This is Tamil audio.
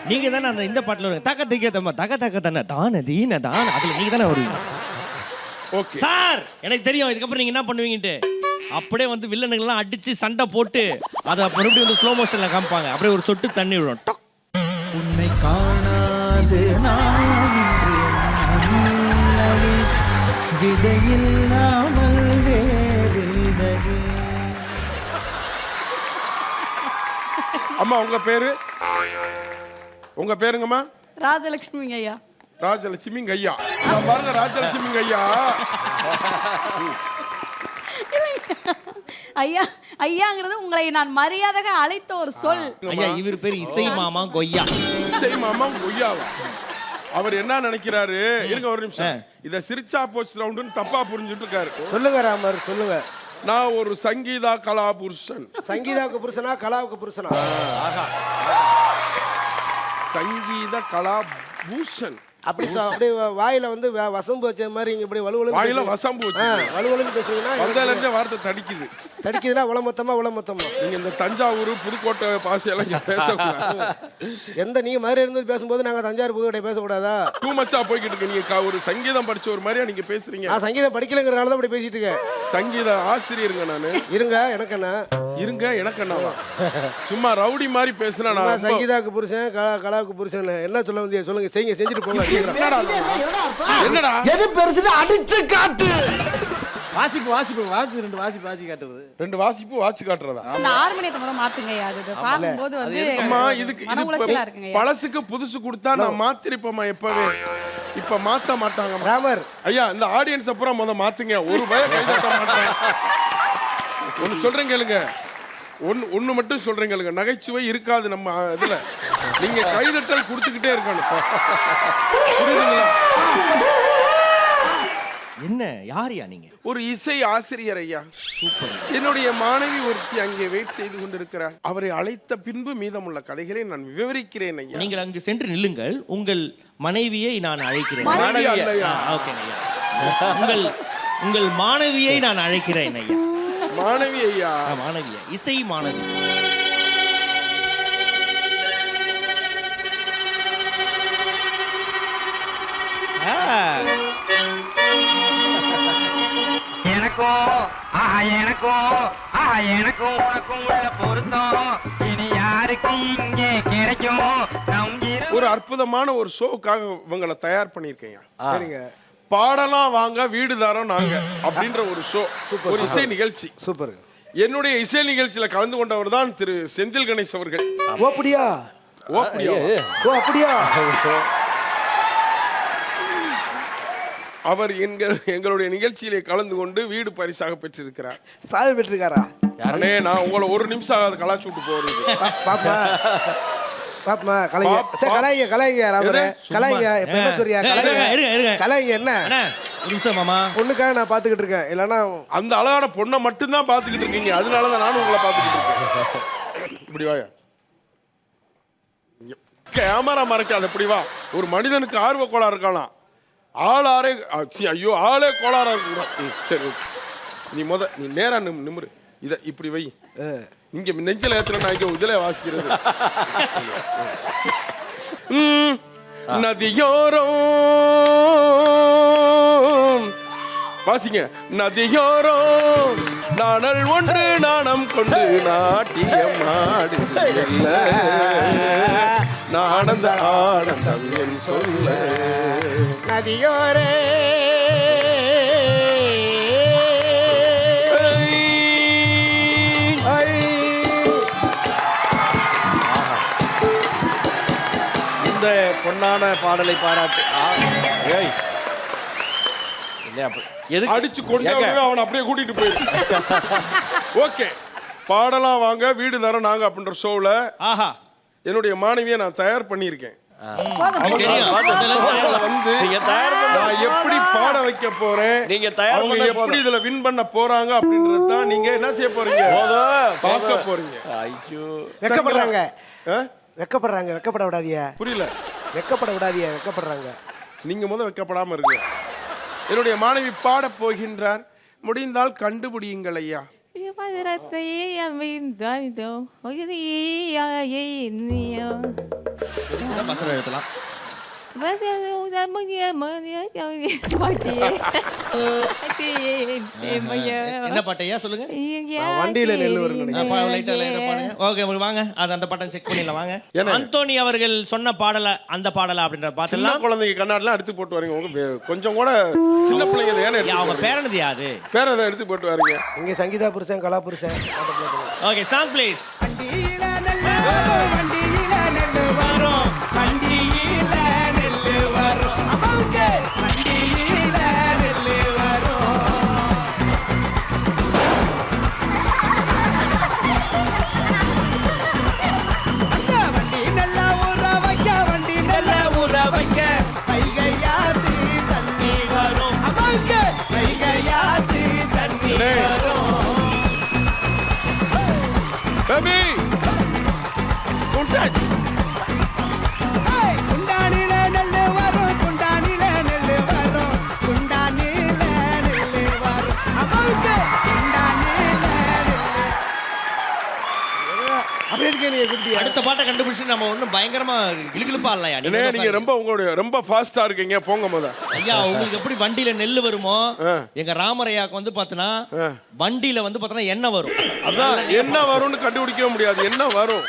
நீங்க தானே அந்த இந்த பாட்டுல வருங்க தக்க திக்க தம்ம தக்க தக்க தானே தான தீன தான அதுல நீங்க தானே வருவீங்க. ஓகே சார் எனக்கு தெரியும் இதுக்கப்புறம் நீங்க என்ன பண்ணுவீங்கன்ட்டு. அப்படியே வந்து வில்லனுங்கெல்லாம் அடிச்சு சண்டை போட்டு அதை மறுபடியும் வந்து ஸ்லோ மோஷன்ல காமிப்பாங்க. அப்படியே ஒரு சொட்டு தண்ணி விடும். டக். உன்னை காணாது விதையில்லாமல் வேறில்லையே. அம்மா உங்க பேரு? உங்க பேருங்கம்மா? ராஜலட்சுமி ஐயா. ராஜலட்சுமி ஐயா. பாருங்க ராஜலட்சுமி ஐயா. ஐயா ஐயாங்கிறது உங்களை நான் மரியாதையாக அழைத்த ஒரு சொல். ஐயா இவர் பேர் இசை மாமா கொய்யா. இசை மாமா கொய்யாவா? அவர் என்ன நினைக்கிறாரு? இருங்க ஒரு நிமிஷம். இத சிரிச்சா போச்சு ரவுண்டுன்னு தப்பா புரிஞ்சுட்டு இருக்காரு. சொல்லுங்க ராமர் சொல்லுங்க. நான் ஒரு சங்கீதா கலா புருஷன். சங்கீதாவுக்கு புருஷனா கலாவுக்கு புருஷனா? சங்கீத கலா பூஷன். அப்படி அப்படி வாயில வந்து வசம்பு வச்ச மாதிரி இங்க இப்படி வலுவலு வாயில வசம்பு வச்சு வலுவலுன்னு பேசுறீங்கன்னா வந்ததுல இருந்தே வார்த்தை தடிக்குது. தடிக்குதுன்னா உளமொத்தமா உளமொத்தமா. நீங்க இந்த தஞ்சாவூர் புதுக்கோட்டை பாசையெல்லாம் இங்க பேசக்கூடாது. எந்த நீங்க மாதிரி இருந்து பேசும்போது நாங்க தஞ்சாவூர் புதுக்கோட்டை பேசக்கூடாதா? டூ மச்சா போய்கிட்டு இருக்கு. நீங்க ஒரு சங்கீதம் படிச்ச ஒரு மாதிரியா நீங்க பேசுறீங்க. நான் சங்கீதம் படிக்கலங்கிறனால தான் இப்படி பேசிட்டு இருக்கேன். சங்கீத ஆசிரியருங்க நானு. இருங்க எனக்கு என்ன? இருங்க எனக்கு என்னவா? சும்மா ரவுடி மாதிரி பேசுனா நான் சங்கீதாவுக்கு புருஷன் கலாவுக்கு புருஷன் என்ன சொல்ல வந்தியா? சொல்லுங்க செய்யுங்க செஞ்சுட்டு போங்க. என்னடா எது பெருசு அடிச்சு காட்டு. வாசிப்பு வாசிப்பு வாசி ரெண்டு வாசிப்பு வாசி காட்டுறது. ரெண்டு வாசிப்பு வாட்சி காட்டுறதா? இந்த ஹார்மோனியத்தை முதல்ல மாத்துங்க ஐயா. அது பாக்கும்போது வந்து அம்மா இதுக்கு மன உளைச்சலா இருக்குங்க ஐயா. பழசுக்கு புதுசு கொடுத்தா நான் மாத்திருப்பேம்மா எப்பவே. இப்ப மாத்த மாட்டாங்க ராமர். ஐயா இந்த ஆடியன்ஸ் அப்புறம் முத மாத்துங்க. ஒரு பய கைதட்ட மாட்டேன். ஒன்னு சொல்றேன் கேளுங்க. ஒன்னு மட்டும் சொல்றேன் கேளுங்க. நகைச்சுவை இருக்காது நம்ம இதுல. நீங்க கைதட்டல் கொடுத்துக்கிட்டே இருக்கணும். புரியுதுங்களா? என்ன யாரையா நீங்க? ஒரு இசை ஆசிரியர் ஐயா. சூப்பர். என்னுடைய மாணவி ஒருத்தி அங்கே வெயிட் செய்து கொண்டிருக்கிறார். அவரை அழைத்த பின்பு மீதமுள்ள கதைகளை நான் விவரிக்கிறேன் ஐயா. நீங்கள் அங்கு சென்று நில்லுங்கள். உங்கள் மனைவியை நான் அழைக்கிறேன். மனைவி அல்லையா? ஓகேங்க ஐயா. உங்கள் மாணவியை நான் அழைக்கிறேன் ஐயா. மாணவி ஐயா. மாணவியா? இசை மாணவி. எனக்கும் உனக்கும் உள்ள பொருத்தம் இனி யாருக்கு இங்கே கிடைக்கும். ஒரு அற்புதமான ஒரு ஷோக்காக இவங்களை தயார் பண்ணிருக்கேன். சரிங்க. பாடலாம் வாங்க வீடு தாரோம் நாங்க அப்படின்ற ஒரு ஷோ. ஒரு இசை நிகழ்ச்சி. சூப்பர். என்னுடைய இசை நிகழ்ச்சியில கலந்து கொண்டவர் தான் திரு செந்தில் கணேஷ் அவர்கள். ஓ அப்படியா? ஓ அப்படியா? ஓ அப்படியா? அவர் எங்களுடைய நிகழ்ச்சியிலே கலந்து கொண்டு வீடு பரிசாக பெற்றிருக்கிறார். சாவி பெற்றிருக்காரா? அண்ணே நான் உங்களை ஒரு நிமிஷம் ஆகாது கலாச்சு விட்டு போறது. பாப்பா பாப்பா கலைங்க. சரி கலைங்க கலைங்க ராமரே கலைங்க. இப்ப என்ன சொல்றியா? கலைங்க கலைங்க என்ன? ஒரு நிமிஷம் மாமா. பொண்ணுக்காக நான் பாத்துக்கிட்டு இருக்கேன். இல்லன்னா அந்த அழகான பொண்ணை மட்டும்தான் பாத்துக்கிட்டு இருக்கீங்க. அதனாலதான் நானும் உங்களை பாத்துக்கிட்டு இருக்கேன். இப்படி வாயா. கேமரா மறைக்காது. இப்படி வா. ஒரு மனிதனுக்கு ஆர்வ கோளாறு இருக்கலாம். ஆளே கோளாறா இருக்கு. சரி நீ நீ நேரா நிமிரு. இத இப்படி வை. இங்க நெஞ்சில ஏத்துல நான் இங்க இதுல வாசிக்கிறது. நதியோரம் வாசிங்க. நதியோரம் நாணல் ஒன்று நாணம் கொண்டு நாட்டியம் ஆடுது. ஆனந்த ஆனந்தம் என் சொல்ல நதியோரே இந்த பொன்னான பாடலை பாராட்டு. அடிச்சு கொண்டு அவன் அப்படியே கூட்டிட்டு போயிரு. ஓகே பாடலாம் வாங்க வீடு தரோம் நாங்க அப்படின்ற ஷோல என்னுடைய மாணவியை நான் தயார் பண்ணியிருக்கேன். எப்படி பாட வைக்க போறேன், அவங்க எப்படி இதுல வின் பண்ண போறாங்க அப்படின்றது தான் நீங்க என்ன செய்ய போறீங்க, பார்க்க போறீங்க. ஐயோ வெக்கப்படுறாங்க. வெக்கப்படுறாங்க. வெக்கப்பட விடாதீங்க. புரியல? வெக்கப்பட விடாதீங்க. வெக்கப்படுறாங்க. நீங்க முதல்ல வெக்கப்படாம இருங்க. என்னுடைய மாணவி பாட போகின்றார். முடிந்தால் கண்டுபிடியுங்கள் ஐயா. பசங்க எழுத்தலாம் என்ன பாட்டையா சொல்லுங்க வண்டியில நெல் வருங்க ஓகே வாங்க அது அந்த பாட்டம் செக் பண்ணிடலாம் வாங்க அந்தோனி அவர்கள் சொன்ன பாடல அந்த பாடல அப்படின்ற சின்ன பாத்தெல்லாம் குழந்தைங்க கண்ணாடிலாம் எடுத்து போட்டு வரீங்க உங்க கொஞ்சம் கூட சின்ன பிள்ளைங்க ஏன்னா அவங்க பேரனது யாது பேர அதை எடுத்து போட்டு வரீங்க இங்க சங்கீதா புருஷன் கலா புருஷன் ஓகே சாங் ப்ளீஸ் வண்டியில நெல்லு வரும் வண்டியில நெல்லு வரும் வண்டியில நெல்லு வரும் அம்மாவுக்கு வண்டியில நெல்லு வரும் அந்த வண்டி நல்லா ஊற வைக்க வண்டி நல்லா ஊற வைக்க கைகையாத்தி தண்ணி வரும் அம்மாவுக்கு கைகையாத்தி தண்ணி வரும் பேபி குண்டாய் குண்டானில நெல்லு வரும் குண்டானில நெல்லு வரும் குண்டானில நெல்லு வரும் அம்மாவுக்கு குண்டானில நெல்லு அப்படி எதுக்கு நீங்க குட்டியா அடுத்த பாட்டை கண்டுபிடிச்சு நம்ம ஒண்ணும் பயங்கரமா கிளுகிளுப்பா இல்லையா அண்ணே நீங்க ரொம்ப உங்களுடைய ரொம்ப ஃபாஸ்டா இருக்கீங்க போங்க முத ஐயா உங்களுக்கு எப்படி வண்டியில நெல்லு வருமோ எங்க ராமரையாக்கு வந்து பாத்தனா வண்டியில வந்து பாத்தனா எண்ணெய் வரும் அதான் என்ன வரும்னு கண்டுபிடிக்கவே முடியாது என்ன வரும்